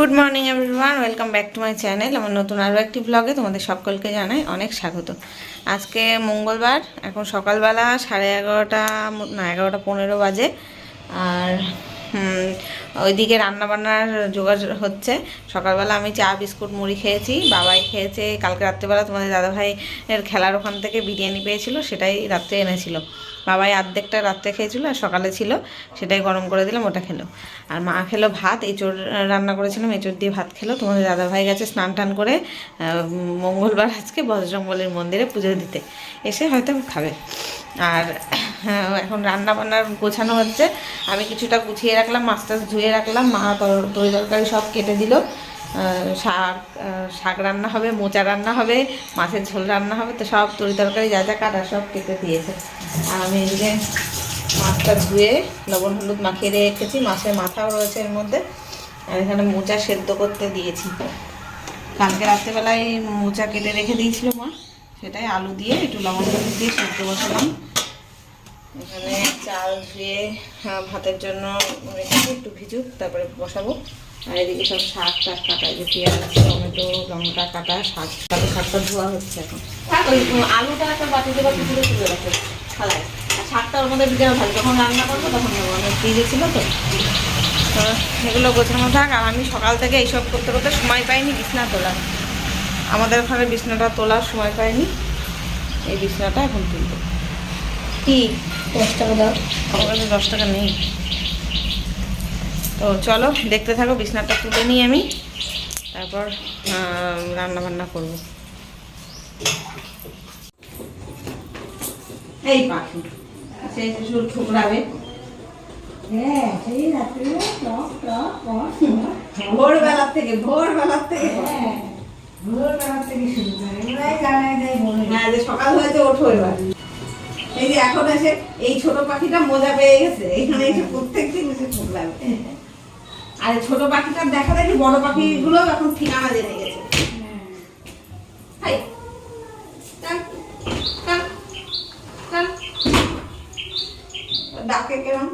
Good morning everyone, welcome back to my channel. আমার নতুন আরও একটি ব্লগে তোমাদের সকলকে জানাই অনেক স্বাগত। আজকে মঙ্গলবার, এখন সকালবেলা 11:30 না 11:15 বাজে। আর ওইদিকে রান্নাবান্নার জোগাড় হচ্ছে। সকালবেলা আমি চা বিস্কুট মুড়ি খেয়েছি, বাবাই খেয়েছে কালকে রাত্রেবেলা তোমাদের দাদাভাইয়ের খেলার ওখান থেকে বিরিয়ানি পেয়েছিল, সেটাই রাত্রে এনেছিল। বাবাই অর্ধেকটা রাত্রে খেয়েছিল আর সকালে ছিল, সেটাই গরম করে দিলাম, ওটা খেলো। আর মা খেলো ভাত, এঁচোড় রান্না করেছিলাম, এঁচোড় দিয়ে ভাত খেলো। তোমাদের দাদাভাই গেছে স্নান টান করে মঙ্গলবার আজকে বজরংবলীর মন্দিরে পুজো দিতে, এসে হয়তো খাবে। আর এখন রান্না বান্নার গোছানো হচ্ছে। আমি কিছুটা গুছিয়ে রাখলাম, মাছ টাছ ধুয়ে রাখলাম, মা তরি তরকারি সব কেটে দিল। শাক রান্না হবে, মোচা রান্না হবে, মাছের ঝোল রান্না হবে, তো সব তরি তরকারি যা যা কাটা সব কেটে দিয়েছে। আর আমি এদিকে মাছটা ধুয়ে লবণ হলুদ মাখিয়ে রেখেছি, মাছের মাথাও রয়েছে এর মধ্যে। আর এখানে মোচা সেদ্ধ করতে দিয়েছি, কালকে রাত্রেবেলায় মোচা কেটে রেখে দিয়েছিল মা, সেটাই আলু দিয়ে একটু লবণ হলুদ দিয়ে সেদ্ধ বসালাম। এখানে চাল ধুয়ে ভাতের জন্য রেখেছি, একটু ভিজুক তারপরে বসাবো। আর এদিকে সব শাক টাক কাটা, যে পেঁয়াজ টমেটো লঙ্কা কাটা, শাকটা ধোয়া হচ্ছে এখন। ওই আলুটা একটা বাটিতে বা পুকুরে তুলে রাখে খালায়, আর শাকটা ওর মধ্যে ভিজে ভালো, যখন রান্না করবো তখন নেবো, অনেক ভিজে ছিল তো। এগুলো গোছানো থাক। আর আমি সকাল থেকে এইসব করতে করতে সময় পাইনি বিছনা তোলা, আমাদের ওখানে বিছনাটা তোলার সময় পাইনি। এই বিছনাটা এখন তুলবো। কি 10 টাকা দাও? আমার কাছে 10 টাকা নেই। তো চলো দেখতে থাকো, বিছনাটা তুলে নিই আমি, তারপর রান্না বান্না করবো। এই পাখি সেই শুধু ঠুকরাবে, ভোরবেলার থেকে শুরু করে, সকাল হয়েছে ওঠো এবার। এই যে এখন এসে এই ছোট পাখিটা মজা পেয়ে গেছে, এখানে এসে প্রত্যেকদিন এসে ঠুকরাবে। আর ছোট পাখিটার দেখা দেখি বড় পাখিগুলো এখন ঠিকানা জেনে গেছে। ডাকে কেমন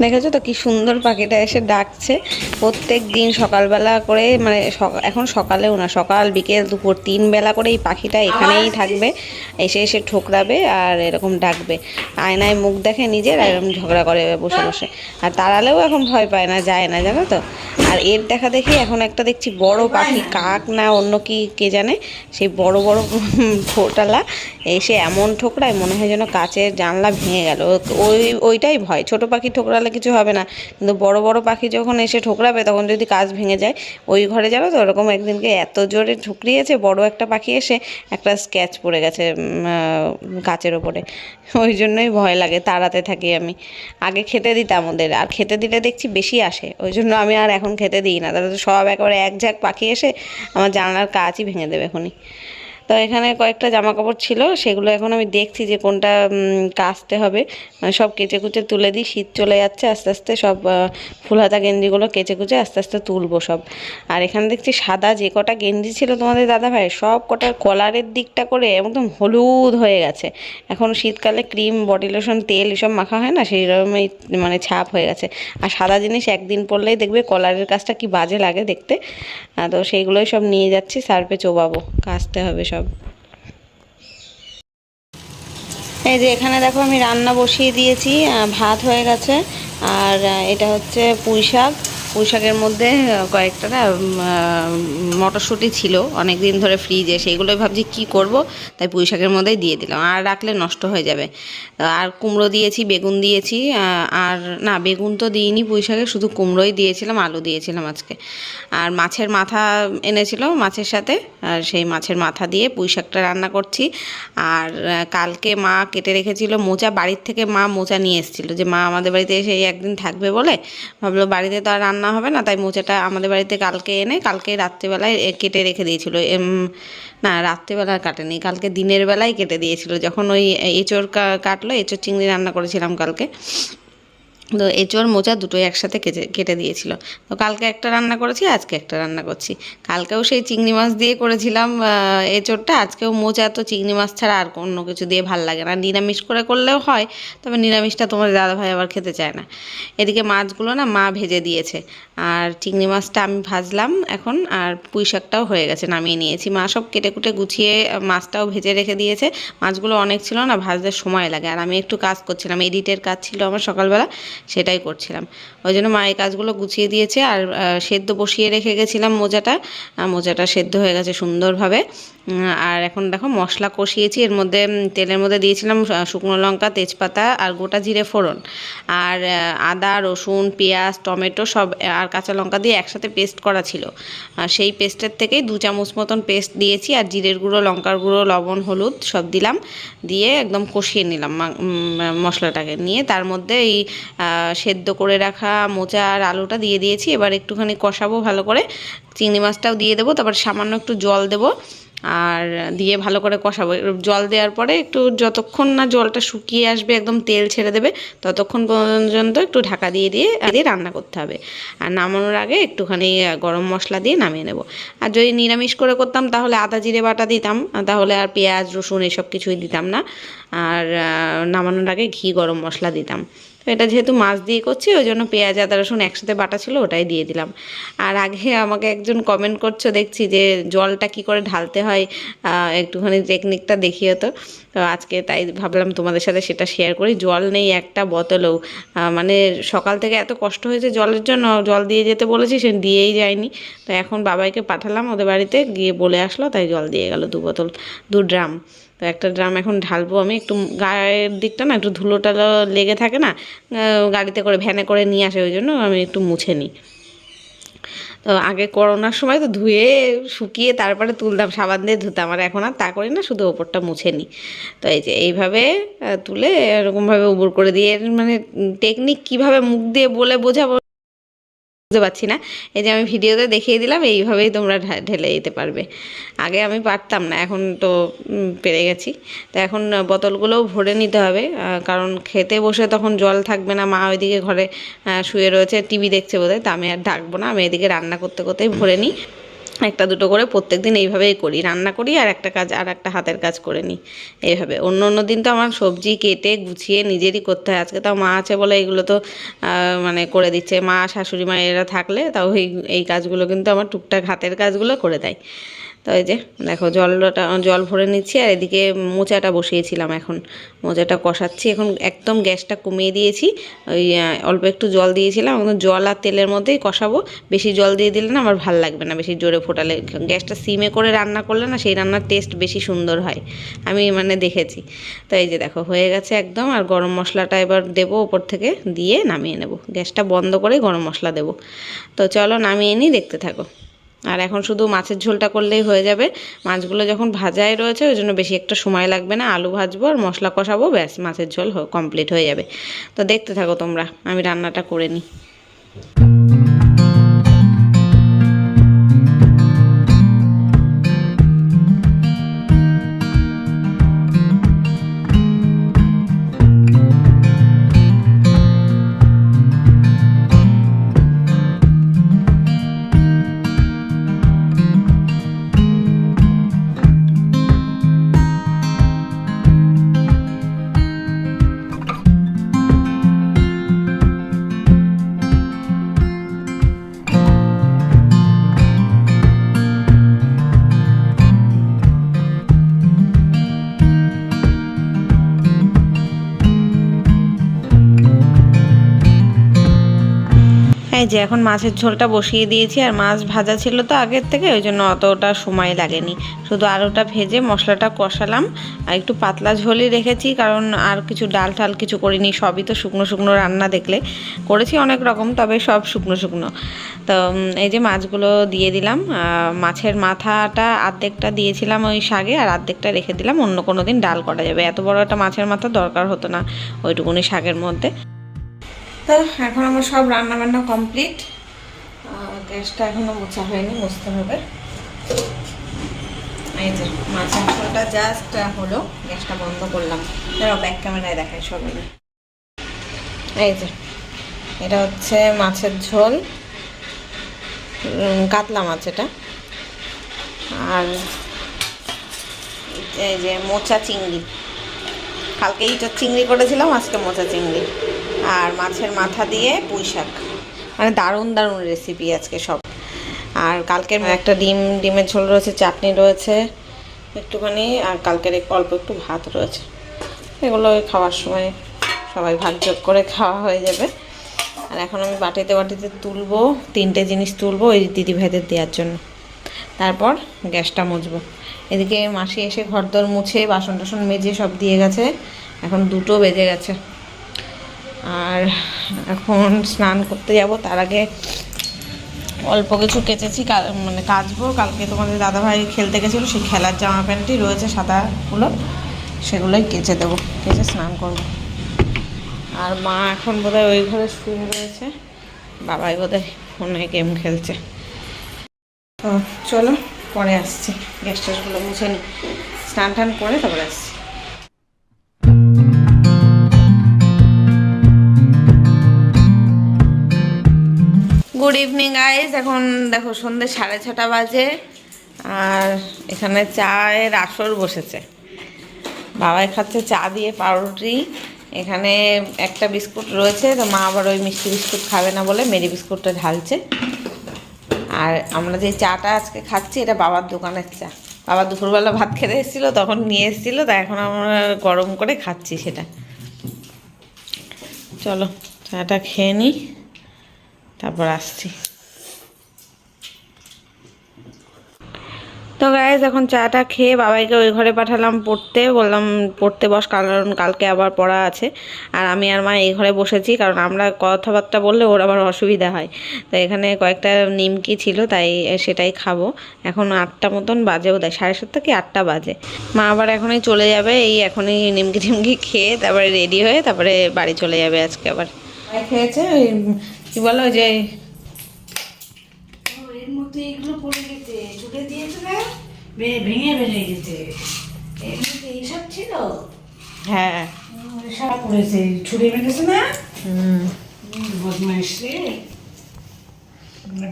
দেখেছো তো কি সুন্দর পাখিটা এসে ডাকছে প্রত্যেক দিন সকালবেলা করে, মানে এখন সকালেও না, সকাল বিকেল দুপুর 3 বেলা করে এই পাখিটা এখানেই থাকবে, এসে এসে ঠোকরাবে আর এরকম ডাকবে। আয়নায় মুখ দেখে নিজের, আর এরকম ঝগড়া করে বসে বসে। আর তাড়ালেও এখন ভয় পায় না, যায় না, জানো তো। আর এর দেখা দেখি এখন একটা দেখছি বড় পাখি, কাক না অন্য কি কে জানে, সেই বড় বড় ঠোঁটালা এসে এমন ঠোকরায় মনে হয় যেন কাচের জানলা ভেঙে গেল। ওইটাই ভয়, ছোট পাখি ঠোকরালে কিছু হবে না, কিন্তু বড় বড় পাখি যখন এসে ঠোকরাবে তখন যদি কাচ ভেঙে যায়। ওই ঘরে জানো তো ওরকম একদিনকে এত জোরে ঠুকরিয়েছে, বড় একটা পাখি এসে একটা স্ক্যাচ পড়ে গেছে কাচের ওপরে। ওই জন্যই ভয় লাগে, তাড়াতে থাকি আমি। আগে খেতে দিতাম ওদের, আর খেতে দিলে দেখছি বেশি আসে, ওই জন্য আমি আর এখন খেতে দিই না, তাহলে তো সব একেবারে এক ঝাঁক পাখি এসে আমার জানলার কাচই ভেঙে দেবে এখনই। তো এখানে কয়েকটা জামা কাপড় ছিল, সেগুলো এখন আমি দেখছি যে কোনটা কাচতে হবে, মানে সব কেচে কুচে তুলে দিই, শীত চলে যাচ্ছে আস্তে আস্তে, সব ফুল হাতা গেঞ্জিগুলো কেচে কুচে আস্তে আস্তে তুলবো সব। আর এখানে দেখছি সাদা যে কটা গেঞ্জি ছিল তোমাদের দাদাভাই, সব কটার কলারের দিকটা করে একদম হলুদ হয়ে গেছে। এখন শীতকালে ক্রিম বডি লোশন তেল এসব মাখা হয় না, সেই রকমই মানে ছাপ হয়ে গেছে। আর সাদা জিনিস একদিন পরলেই দেখবে কলারের কাজটা কি বাজে লাগে দেখতে। তো সেইগুলোই সব নিয়ে যাচ্ছি, সার্ফে চোবাবো, কাচতে হবে সব। এই যে এখানে দেখো আমি রান্না বসিয়ে দিয়েছি, ভাত হয়ে গেছে। আর এটা হচ্ছে পুঁই শাক, পুঁই শাকের মধ্যে কয়েকটা না মটরশুঁটি ছিল অনেক দিন ধরে ফ্রিজে, সেইগুলোই ভাবছি কি করব, তাই পুঁই শাকের মধ্যেই দিয়ে দিলাম, আর রাখলে নষ্ট হয়ে যাবে। আর কুমড়ো দিয়েছি, বেগুন দিয়েছি, আর না বেগুন তো দিইনি পুঁই শাকে, শুধু কুমড়োই দিয়েছিলাম, আলু দিয়েছিলাম আজকে। আর মাছের মাথা এনেছিল মাছের সাথে, আর সেই মাছের মাথা দিয়ে পুঁই শাকটা রান্না করছি। আর কালকে মা কেটে রেখেছিল মোচা, বাড়ির থেকে মা মোচা নিয়ে এসেছিলো, যে মা আমাদের বাড়িতে এসে একদিন থাকবে বলে ভাবলো বাড়িতে তো আর রান্না রান্না হবে না, তাই মোচাটা আমাদের বাড়িতে কালকে এনে কালকে রাত্রিবেলায় কেটে রেখে দিয়েছিল। না, রাত্রিবেলা কাটেনি, কালকে দিনের বেলায় কেটে দিয়েছিল, যখন ওই এঁচোড় কাটলো, এঁচোড় চিংড়ি রান্না করেছিলাম কালকে। তো এঁচোড় মোচা দুটোই একসাথে কেটে দিয়েছিল। তো কালকে একটা রান্না করেছি, আজকে একটা রান্না করছি। কালকেও সেই চিংড়ি মাছ দিয়ে করেছিলাম এঁচোড়টা, আজকেও মোচা। তো চিংড়ি মাছ ছাড়া আর অন্য কিছু দিয়ে ভাল লাগে না। নিরামিষ করে করলেও হয়, তবে নিরামিষটা তোমার দাদাভাই আবার খেতে চায় না। এদিকে মাছগুলো না মা ভেজে দিয়েছে, আর চিংড়ি মাছটা আমি ভাজলাম এখন, আর পুঁই শাকটাও হয়ে গেছে, নামিয়ে নিয়েছি। মা সব কেটে কুটে গুছিয়ে মাছটাও ভেজে রেখে দিয়েছে। মাছগুলো অনেক ছিল না, ভাজতে সময় লাগে, আর আমি একটু কাজ করছিলাম, এডিটের কাজ ছিল আমার সকালবেলা, সেটাই করছিলাম। ওই জন্য মা এই কাজগুলো গুছিয়ে দিয়েছে। আর সেদ্ধ বসিয়ে রেখে গেছিলাম মোচাটা সেদ্ধ হয়ে গেছে সুন্দরভাবে। আর এখন দেখো মশলা কষিয়েছি, এর মধ্যে তেলের মধ্যে দিয়েছিলাম শুকনো লঙ্কা, তেজপাতা আর গোটা জিরে ফোড়ন, আর আদা, রসুন, পেঁয়াজ, টমেটো সব আর কাঁচা লঙ্কা দিয়ে একসাথে পেস্ট করা ছিল। সেই পেস্টের থেকেই 2 চামচ মতন পেস্ট দিয়েছি, আর জিরের গুঁড়ো, লঙ্কার গুঁড়ো, লবণ, হলুদ সব দিলাম, দিয়ে একদম কষিয়ে নিলাম মশলাটাকে। নিয়ে তার মধ্যে এই সেদ্ধ করে রাখা মোচা আর আলুটা দিয়ে দিয়েছি। এবার একটুখানি কষাবো ভালো করে, চিংড়ি মাছটাও দিয়ে দেবো, তারপর সামান্য একটু জল দেবো, আর দিয়ে ভালো করে কষাবো। জল দেওয়ার পরে একটু যতক্ষণ না জলটা শুকিয়ে আসবে, একদম তেল ছেড়ে দেবে, ততক্ষণ পর্যন্ত একটু ঢাকা দিয়ে রান্না করতে হবে। আর নামানোর আগে একটুখানি গরম মশলা দিয়ে নামিয়ে নেব। আর যদি নিরামিষ করে করতাম তাহলে আদা জিরে বাটা দিতাম, তাহলে আর পেঁয়াজ রসুন এসব কিছুই দিতাম না, আর নামানোর আগে ঘি গরম মশলা দিতাম। তো এটা যেহেতু মাছ দিয়ে করছি, ওই জন্য পেঁয়াজ আদা রসুন একসাথে বাটা ছিল, ওটাই দিয়ে দিলাম। আর আগে আমাকে একজন কমেন্ট করছো দেখছি যে জলটা কি করে ঢালতে হয়, একটুখানি টেকনিকটা দেখিও তো। তো আজকে তাই ভাবলাম তোমাদের সাথে সেটা শেয়ার করি। জল নেই একটা বোতলেও, মানে সকাল থেকে এত কষ্ট হয়েছে জলের জন্য, জল দিয়ে যেতে বলেছি, সে দিয়েই যায়নি। তো এখন বাবাইকে পাঠালাম ওদের বাড়িতে, গিয়ে বলে আসলো, তাই জল দিয়ে গেল 2 বোতল, 2 ড্রাম। তো একটা ড্রাম এখন ঢালবো আমি। একটু গায়ের দিকটা না একটু ধুলো টালো লেগে থাকে না, গাড়িতে করে ভ্যানে করে নিয়ে আসে, ওই জন্য আমি একটু মুছে নিই। তো আগে করোনার সময় তো ধুয়ে শুকিয়ে তারপরে তুলতাম, সাবান দিয়ে ধুতাম, আর এখন আর তা করি না, শুধু ওপরটা মুছে নিই। তো এই যে এইভাবে তুলে এরকমভাবে উবুর করে দিয়ে, মানে টেকনিক কীভাবে মুখ দিয়ে বলে বোঝাবো বুঝতে পারছি না। এই যে আমি ভিডিওতে দেখিয়ে দিলাম, এইভাবেই তোমরা ঢেলে দিতে পারবে। আগে আমি পারতাম না, এখন তো পেরে গেছি। তো এখন বোতলগুলোও ভরে নিতে হবে, কারণ খেতে বসে তখন জল থাকবে না। মা ওইদিকে ঘরে শুয়ে রয়েছে, টিভি দেখছে বোধহয়, তা আমি আর ডাকবো না, আমি এদিকে রান্না করতে করতেই ভরে নিই। একটা দুটো করে প্রত্যেকদিন এইভাবেই করি, রান্না করি আর একটা কাজ, আর একটা হাতের কাজ করে নিই এইভাবে। অন্য দিন তো আমার সবজি কেটে গুছিয়ে নিজেরই করতে হয়। আজকে তাও মা আছে বলে এগুলো তো মানে করে দিচ্ছে। মা শাশুড়ি মা এরা থাকলে তাও এই কাজগুলো কিন্তু আমার টুকটাক হাতের কাজগুলো করে দেয়। তো এই যে দেখো জল ভরে নিচ্ছি, আর এদিকে মোচাটা বসিয়েছিলাম, এখন মোচাটা কষাচ্ছি। এখন একদম গ্যাসটা কমিয়ে দিয়েছি, ওই অল্প একটু জল দিয়েছিলাম, এখন জল আর তেলের মধ্যেই কষাবো। বেশি জল দিয়ে দিলে না আমার ভাল লাগবে না, বেশি জোরে ফোটালে। গ্যাসটা সিমে করে রান্না করলে না সেই রান্নার টেস্ট বেশি সুন্দর হয়, আমি মানে দেখেছি। তো এই যে দেখো হয়ে গেছে একদম। আর গরম মশলাটা এবার দেবো ওপর থেকে, দিয়ে নামিয়ে নেব। গ্যাসটা বন্ধ করে গরম মশলা দেবো। তো চলো নামিয়ে নিই, দেখতে থাকো। আর এখন শুধু মাছের ঝোলটা করলেই হয়ে যাবে। মাছগুলো যখন ভাজাই রয়েছে, ওই জন্য বেশি একটা সময় লাগবে না। আলু ভাজবো আর মশলা কষাবো, ব্যাস মাছের ঝোল কমপ্লিট হয়ে যাবে। তো দেখতে থাকো তোমরা, আমি রান্নাটা করে নিই। এই যে এখন মাছের ঝোলটা বসিয়ে দিয়েছি, আর মাছ ভাজা ছিল তো আগের থেকে, ওই জন্য অতটা সময় লাগেনি। শুধু আলুটা ভেজে মশলাটা কষালাম, আর একটু পাতলা ঝোলই রেখেছি, কারণ আর কিছু ডাল টাল কিছু করিনি। সবই তো শুকনো শুকনো রান্না, দেখলে করেছি অনেক রকম, তবে সব শুকনো শুকনো। তো এই যে মাছগুলো দিয়ে দিলাম। মাছের মাথাটা অর্ধেকটা দিয়েছিলাম ওই শাকে, আর অর্ধেকটা রেখে দিলাম, অন্য কোনো দিন ডাল করা যাবে। এত বড় একটা মাছের মাথা দরকার হতো না ওইটুকুনি শাকের মধ্যে। তো এখন আমার সব রান্নাবান্না কমপ্লিট। গ্যাসটা এখনো মোছা হয়নি, মুছতে হবে। এই যে মাছের ঝোলটা জাস্ট হলো, গ্যাসটা বন্ধ করলাম। এবার ব্যাক ক্যামেরায় দেখাই সবাই। এই যে এটা হচ্ছে মাছের ঝোল, কাতলা মাছ এটা। আর এই যে মোচা চিংড়ি, কালকে ইঁচড় চিংড়ি করেছিলাম, আজকে মোচা চিংড়ি। আর মাছের মাথা দিয়ে পুঁই শাক, মানে দারুণ দারুণ রেসিপি আজকে সব। আর কালকের একটা ডিমের ঝোল রয়েছে, চাটনি রয়েছে একটুখানি, আর কালকের অল্প একটু ভাত রয়েছে। এগুলো খাওয়ার সময় সবাই ভাগযোগ করে খাওয়া হয়ে যাবে। আর এখন আমি বাটিতে বাটিতে তুলবো, 3টে জিনিস তুলবো ওই দিদিভাইদের দেওয়ার জন্য। তারপর গ্যাসটা মুছবো। এদিকে মাসি এসে ঘরদোর মুছে বাসন টাসন মেজে সব দিয়ে গেছে। এখন 2টো বেজে গেছে। আর এখন স্নান করতে যাব, তার আগে অল্প কিছু কেচেছি, মানে কাচবো। কালকে তোমাদের দাদাভাই খেলতে গেছিলো, সেই খেলার জামা প্যান্টই রয়েছে সাদাগুলো, সেগুলোই কেচে দেবো, কেচে স্নান করবো। আর মা এখন বোধহয় ওই ঘরে শুয়ে রয়েছে, বাবাই বোধহয় ফোনে গেম খেলছে। তো চলো পরে আসছি, গ্যাস ট্যাসগুলো মুছে নিই, স্নান টান করে তারপরে আসছি। Good evening guys. এখন দেখো সন্ধ্যে 6:30 বাজে, আর এখানে চায়ের আসর বসেছে। বাবাই খাচ্ছে চা দিয়ে পাউরুটি। এখানে একটা বিস্কুট রয়েছে, তো মা আবার ওই মিষ্টি বিস্কুট খাবে না বলে মেরি বিস্কুটটা ঢালছে। আর আমরা যে চাটা আজকে খাচ্ছি এটা বাবার দোকানের চা। বাবা দুপুরবেলা ভাত খেতে এসেছিলো, তখন নিয়ে এসেছিলো, তা এখন আমরা গরম করে খাচ্ছি সেটা। চলো চাটা খেয়ে নিই, তারপর আসছি। তো গাইজ এখন চাটা খেয়ে বাবাইকে ওই ঘরে পাঠালাম পড়তে, বললাম পড়তে বস, কারণ কালকে আবার পড়া আছে। আর আমি আর মা এই ঘরে বসেছি, কারণ আমরা কথাবার্তা বললে ওর আবার অসুবিধা হয়। তো এখানে কয়েকটা নিমকি ছিল, তাই সেটাই খাবো। এখন 8টা মতন বাজেও দেয়, 7:30 কি 8টা বাজে। মা আবার এখনই চলে যাবে, এই এখনই নিমকি টিমকি খেয়ে তারপরে রেডি হয়ে তারপরে বাড়ি চলে যাবে আজকে। আবার খেয়েছে ওই কী বলো, যে এর মধ্যে এগুলো পড়ে গেছে, ছুটে দিয়েছে না, ভেঙে বেড়ে গেছে, এর মধ্যে এইসব ছিল। হ্যাঁ সারা পড়েছে, ছুটে বেড়েছে না। বদমাইশ রে,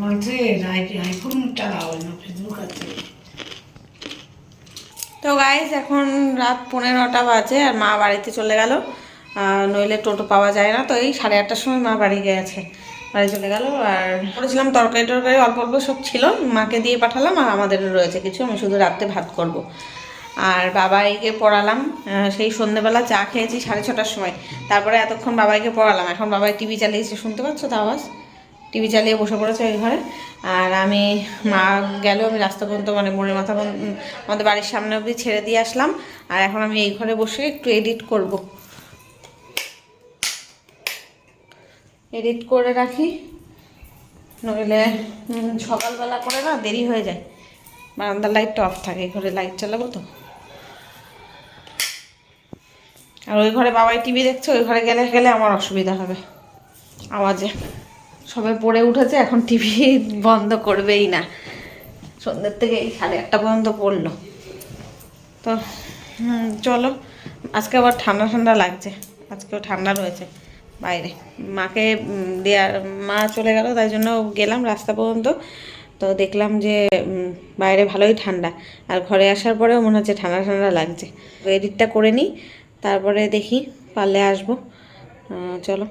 বলছে আইফোন চালাও না, ফেসবুক আছে। তো গাইজ এখন রাত 15টা বাজে, আর মা বাড়িতে চলে গেল, নইলে টোটো পাওয়া যায় না। তো এই 8:30টার সময় মা বাড়ি গেছে, বাড়ি চলে গেল। আর করেছিলাম তরকারি টরকারি অল্প অল্প সব ছিল, মাকে দিয়ে পাঠালাম, আর আমাদের রয়েছে কিছু, আমি শুধু রাত্রে ভাত করব। আর বাবাইকে পড়ালাম, সেই সন্ধ্যেবেলা চা খেয়েছি 6:30টার সময়, তারপরে এতক্ষণ বাবাইকে পড়ালাম। এখন বাবাই টিভি চালিয়েছে, শুনতে পাচ্ছ তো আওয়াজ, টিভি চালিয়ে বসে পড়েছে ওই ঘরে। আর আমি মা গেল, আমি রাস্তা পর্যন্ত মানে মোড়ের মাথা আমাদের বাড়ির সামনে অবধি ছেড়ে দিয়ে আসলাম। আর এখন আমি এই ঘরে বসে একটু এডিট করব, এডিট করে রাখি, নইলে সকালবেলা করে না দেরি হয়ে যায়। বারান্দার লাইটটা অফ থাকে, এই ঘরে লাইট চালাবো তো। আর ওই ঘরে বাবাই টিভি দেখছে, ওই ঘরে গেলে গেলে আমার অসুবিধা হবে আওয়াজে। সবাই পড়ে উঠেছে, এখন টিভি বন্ধ করবেই না, সন্ধ্যের থেকে এই 8:30 পর্যন্ত পড়লো। তো চলো, আজকে আবার ঠান্ডা ঠান্ডা লাগছে, আজকেও ঠান্ডা রয়েছে বাইরে। মাকে দেওয়ার, মা চলে গেল তাই জন্য গেলাম রাস্তা পর্যন্ত, তো দেখলাম যে বাইরে ভালোই ঠান্ডা, আর ঘরে আসার পরেও মনে হচ্ছে ঠান্ডা ঠান্ডা লাগছে। এডিটটা করে নিই, তারপরে দেখি পারলে আসবো। চলো।